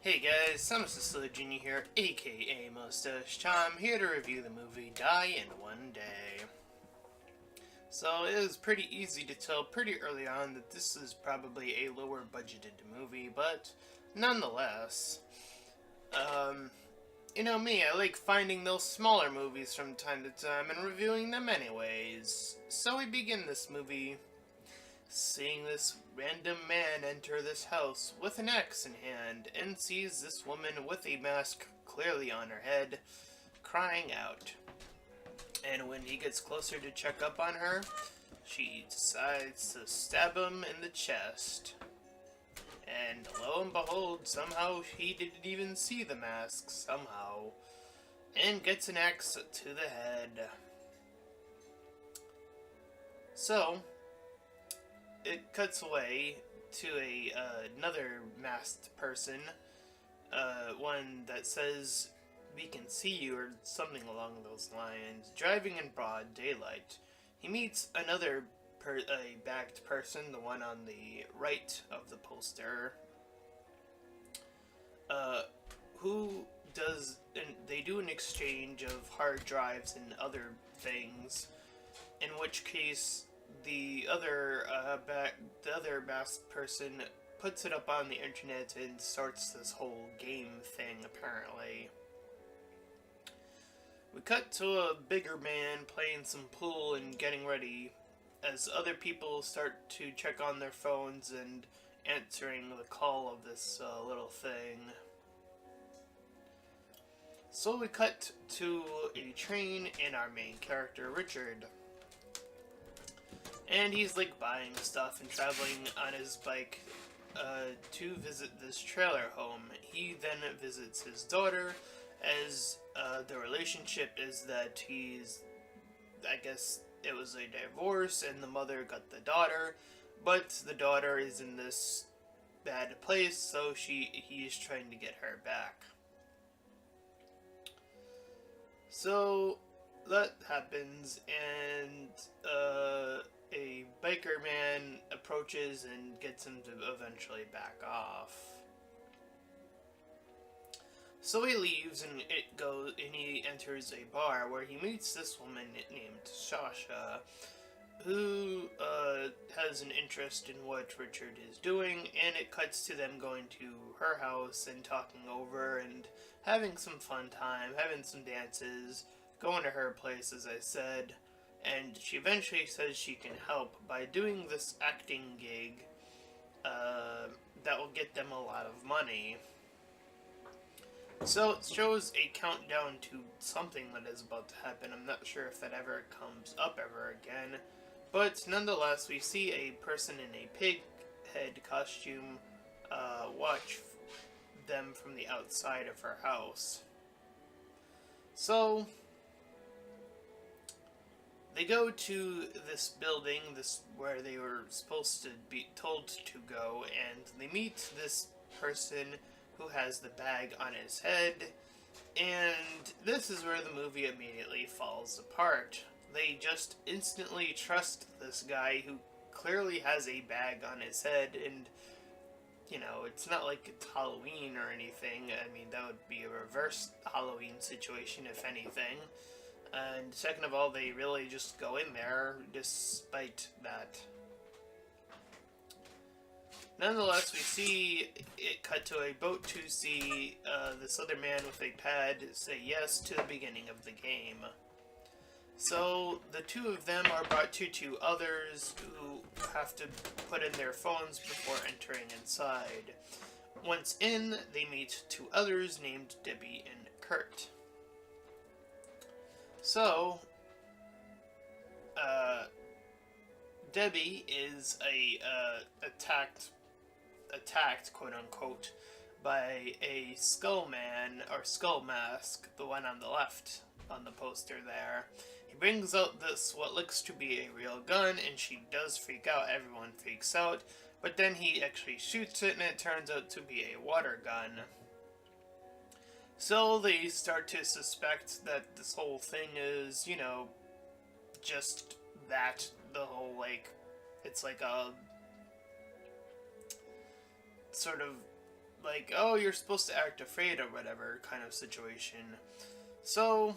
Hey guys, I'm Junior here, aka Mustached. I'm here to review the movie Die in One Day. So it was pretty easy to tell pretty early on that this is probably a lower budgeted movie, but nonetheless, um, you know me, I like finding those smaller movies from time to time and reviewing them anyways. So we begin this movie seeing this random man enter this house with an axe in hand and sees this woman with a mask clearly on her head crying out. And when he gets closer to check up on her, she decides to stab him in the chest. And lo and behold, somehow he didn't even see the mask, somehow, and gets an axe to the head. So, it cuts away to another masked person, one that says, "We can see you," or something along those lines, driving in broad daylight. He meets another a backed person, the one on the right of the poster, who does, and they do an exchange of hard drives and other things, in which case the other masked person puts it up on the internet and starts this whole game thing, apparently. We cut to a bigger man playing some pool and getting ready, as other people start to check on their phones and answering the call of this little thing. So we cut to a train and our main character, Richard. And he's like buying stuff and traveling on his bike to visit this trailer home. He then visits his daughter, as the relationship is that I guess it was a divorce and the mother got the daughter, but the daughter is in this bad place, so he's trying to get her back. So that happens, and a biker man approaches and gets him to eventually back off. So he leaves and he enters a bar where he meets this woman named Sasha, who has an interest in what Richard is doing, and it cuts to them going to her house and talking over and having some fun time, having some dances, going to her place, as I said, and she eventually says she can help by doing this acting gig that will get them a lot of money. So it shows a countdown to something that is about to happen. I'm not sure if that ever comes up ever again, but nonetheless, we see a person in a pig head costume watch them from the outside of her house. So they go to this building, where they were supposed to be told to go, and they meet this person who has the bag on his head, and this is where the movie immediately falls apart. They just instantly trust this guy who clearly has a bag on his head, and, you know, it's not like it's Halloween or anything. I mean, that would be a reverse Halloween situation, if anything. And second of all, they really just go in there despite that. Nonetheless, we see it cut to a boat to see this other man with a pad say yes to the beginning of the game. So the two of them are brought to two others who have to put in their phones before entering inside. Once in, they meet two others named Debbie and Kurt. So, Debbie is attacked, quote unquote, by a skull man, or skull mask, the one on the left on the poster there. He brings out this, what looks to be a real gun, and she does freak out. Everyone freaks out, but then he actually shoots it, and it turns out to be a water gun. So they start to suspect that this whole thing is, you know, just that. The whole, like, it's like a sort of like, oh, you're supposed to act afraid or whatever kind of situation. So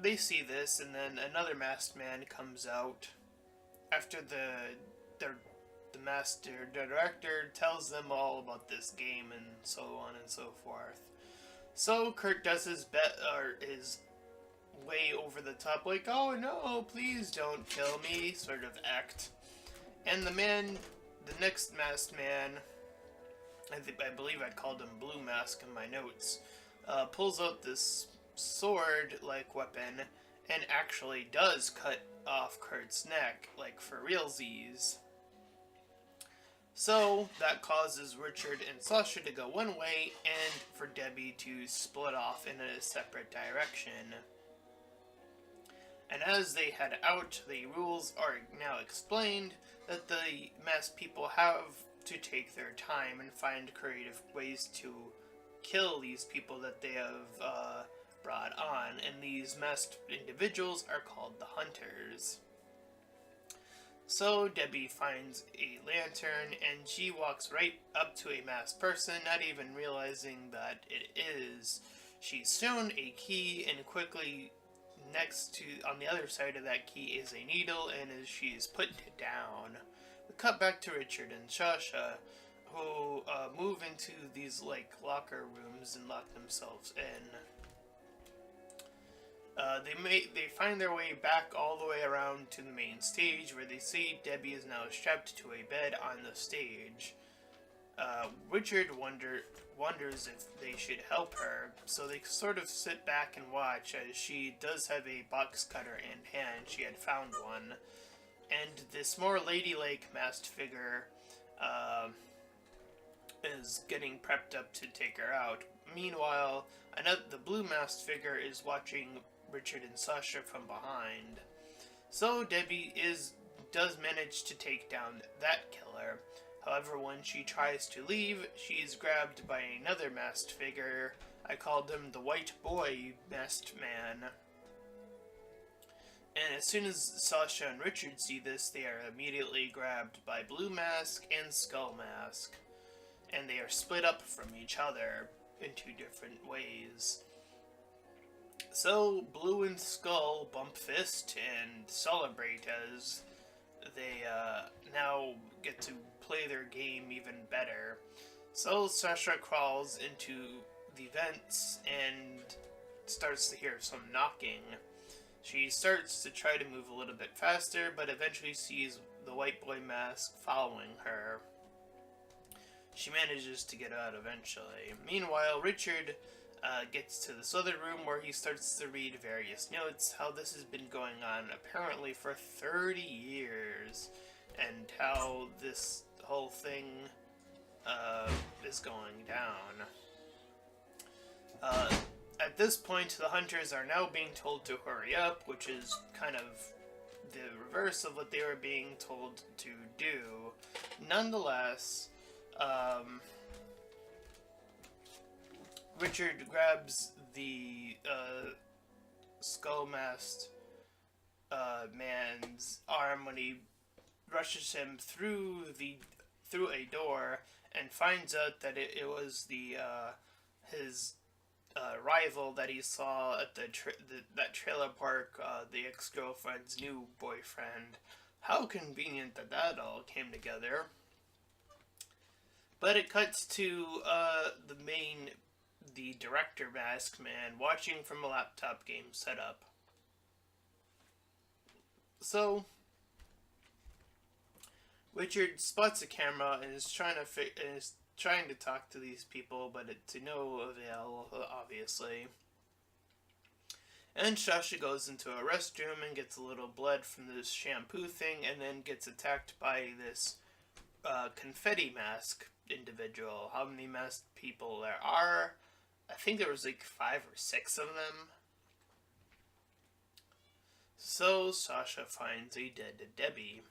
they see this, and then another masked man comes out after the master director tells them all about this game and so on and so forth. So Kurt does his his way over the top, like, oh no, please don't kill me, sort of act. And the next masked man, I believe I called him Blue Mask in my notes, pulls out this sword-like weapon and actually does cut off Kurt's neck, like for realsies. So that causes Richard and Sasha to go one way and for Debbie to split off in a separate direction. And as they head out, the rules are now explained that the masked people have to take their time and find creative ways to kill these people that they have brought on, and these masked individuals are called the Hunters. So Debbie finds a lantern and she walks right up to a masked person, not even realizing that it is. She's shown a key, and quickly next to, on the other side of that key, is a needle, and as she's putting it down, we cut back to Richard and Sasha, who move into these like locker rooms and lock themselves in. They find their way back all the way around to the main stage, where they see Debbie is now strapped to a bed on the stage. Richard wonders if they should help her, so they sort of sit back and watch as she does have a box cutter in hand. She had found one. And this more ladylike masked figure is getting prepped up to take her out. Meanwhile, the blue masked figure is watching Richard and Sasha from behind. So Debbie does manage to take down that killer. However, when she tries to leave, she's grabbed by another masked figure. I called him the White Boy Masked Man. And as soon as Sasha and Richard see this, they are immediately grabbed by Blue Mask and Skull Mask. And they are split up from each other in two different ways. So Blue and Skull bump fist and celebrate as they now get to play their game even better. So Sasha crawls into the vents and starts to hear some knocking. She starts to try to move a little bit faster, but eventually sees the White Boy Mask following her. She manages to get out eventually. Meanwhile, Richard gets to this other room where he starts to read various notes, how this has been going on apparently for 30 years, and how this whole thing is going down. At this point, the Hunters are now being told to hurry up, which is kind of the reverse of what they were being told to do. Nonetheless, Richard grabs the skull-masked man's arm when he rushes him through a door and finds out that it was his rival that he saw at that trailer park, the ex-girlfriend's new boyfriend. How convenient that all came together. But it cuts to the director masked man watching from a laptop game setup. So Richard spots a camera and is trying to talk to these people, but to no avail, obviously. And Sasha goes into a restroom and gets a little blood from this shampoo thing, and then gets attacked by this confetti mask individual. How many masked people there are? I think there was like 5 or 6 of them. So Sasha finds a dead Debbie.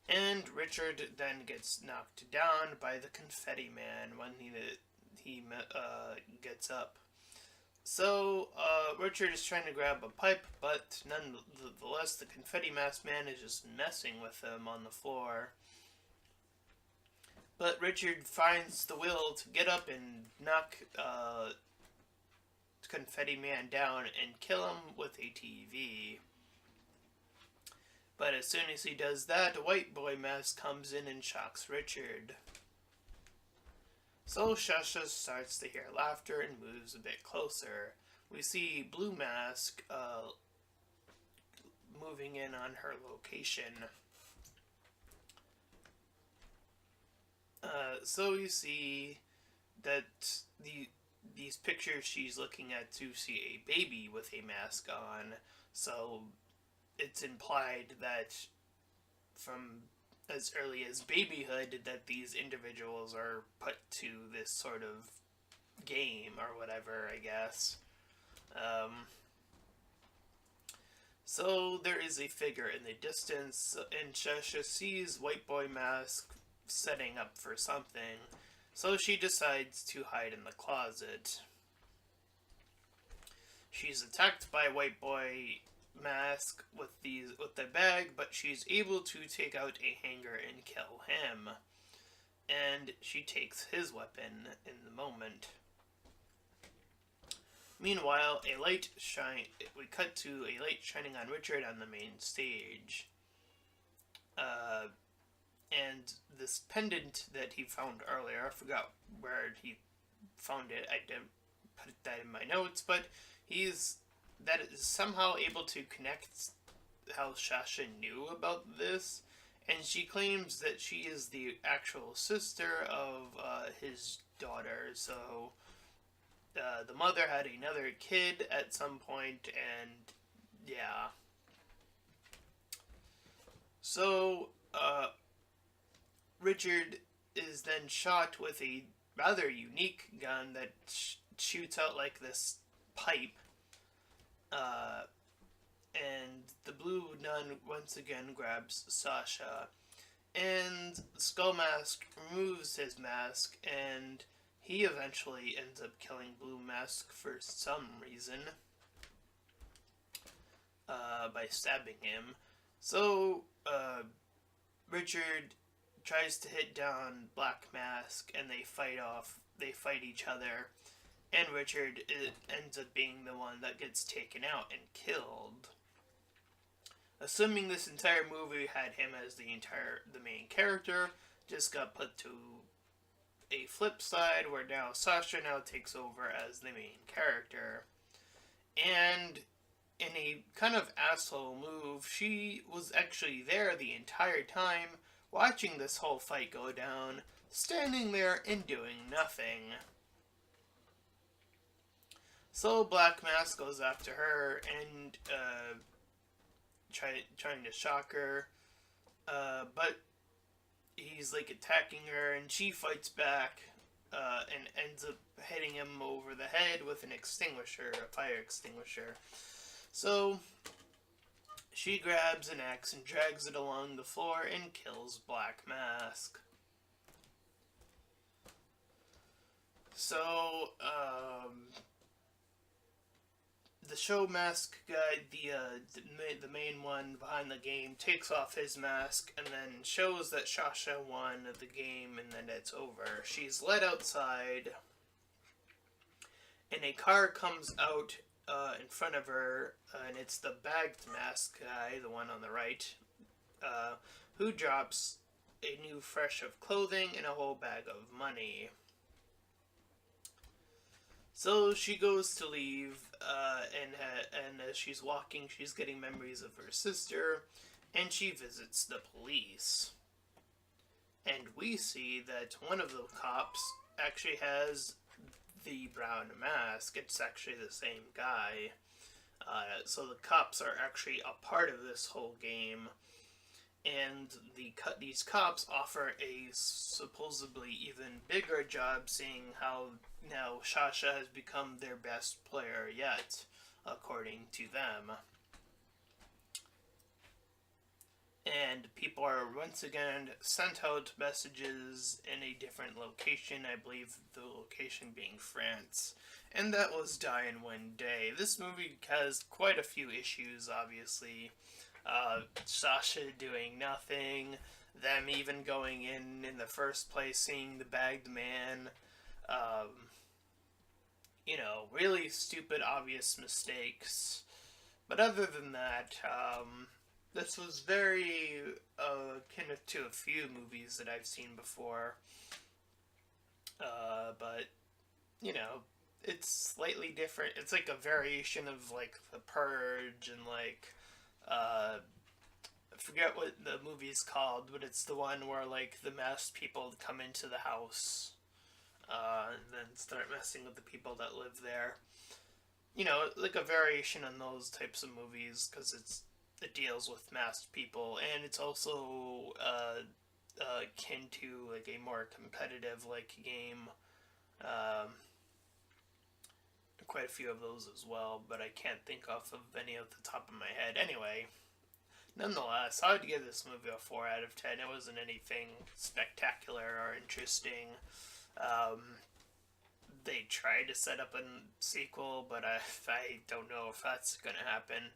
And Richard then gets knocked down by the confetti man when he gets up. So Richard is trying to grab a pipe, but nonetheless the confetti mask man is just messing with him on the floor. But Richard finds the will to get up and knock Confetti Man down and kill him with a TV. But as soon as he does that, a white boy mask comes in and shocks Richard. So Shasha starts to hear laughter and moves a bit closer. We see Blue Mask moving in on her location. So you see that these pictures she's looking at to see a baby with a mask on. So it's implied that from as early as babyhood that these individuals are put to this sort of game or whatever, I guess. So there is a figure in the distance, and Shasha sees White Boy Mask setting up for something, so she decides to hide in the closet. She's attacked by White Boy Mask with the bag, but she's able to take out a hanger and kill him. And she takes his weapon in the moment. Meanwhile, we cut to a light shining on Richard on the main stage. And this pendant that he found earlier, I forgot where he found it, I didn't put that in my notes, but that is somehow able to connect how Shasha knew about this, and she claims that she is the actual sister of his daughter, so the mother had another kid at some point, and yeah. So, Richard is then shot with a rather unique gun that shoots out like this pipe. And the blue nun once again grabs Sasha. And Skull Mask removes his mask, and he eventually ends up killing Blue Mask for some reason. By stabbing him. So, Richard tries to hit down Black Mask, and they fight each other, and Richard ends up being the one that gets taken out and killed. Assuming this entire movie had him as the main character, just got put to a flip side where now Sasha takes over as the main character. And in a kind of asshole move, she was actually there the entire time, watching this whole fight go down, standing there and doing nothing. So Black Mask goes after her and trying to shock her, but he's like attacking her, and she fights back and ends up hitting him over the head with a fire extinguisher. So she grabs an axe and drags it along the floor and kills Black Mask. So, the show mask guy, the main one behind the game, takes off his mask and then shows that Shasha won the game, and then it's over. She's led outside, and a car comes out in front of her, and it's the bagged mask guy, the one on the right, who drops a new fresh of clothing and a whole bag of money. So she goes to leave, and as she's walking, she's getting memories of her sister, and she visits the police. And we see that one of the cops actually has the brown mask. It's actually the same guy. So the cops are actually a part of this whole game. And these cops offer a supposedly even bigger job, seeing how now Shasha has become their best player yet, according to them. And people are once again sent out messages in a different location, I believe the location being France. And that was Die in One Day. This movie has quite a few issues, obviously. Sasha doing nothing, them even going in the first place, seeing the bagged man, really stupid, obvious mistakes. But other than that, this was very akin to a few movies that I've seen before. But, you know, it's slightly different. It's like a variation of, like, The Purge and, like, I forget what the movie's called, but it's the one where, like, the masked people come into the house, and then start messing with the people that live there. Like a variation on those types of movies, because it deals with masked people, and it's also akin to like a more competitive like game. Um, Quite a few of those as well, but I can't think off of any off the top of my head. Anyway, nonetheless, I would give this movie a 4 out of 10. It wasn't anything spectacular or interesting. Um, they tried to set up a sequel, but I don't know if that's gonna happen.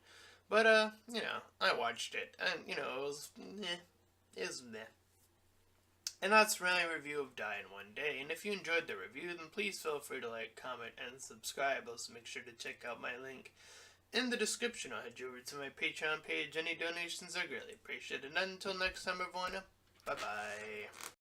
But I watched it, and it was it was meh. And that's my review of Die in One Day. And if you enjoyed the review, then please feel free to like, comment, and subscribe. Also, make sure to check out my link in the description. I'll head you over to my Patreon page. Any donations are greatly appreciated. And until next time, everyone, bye bye.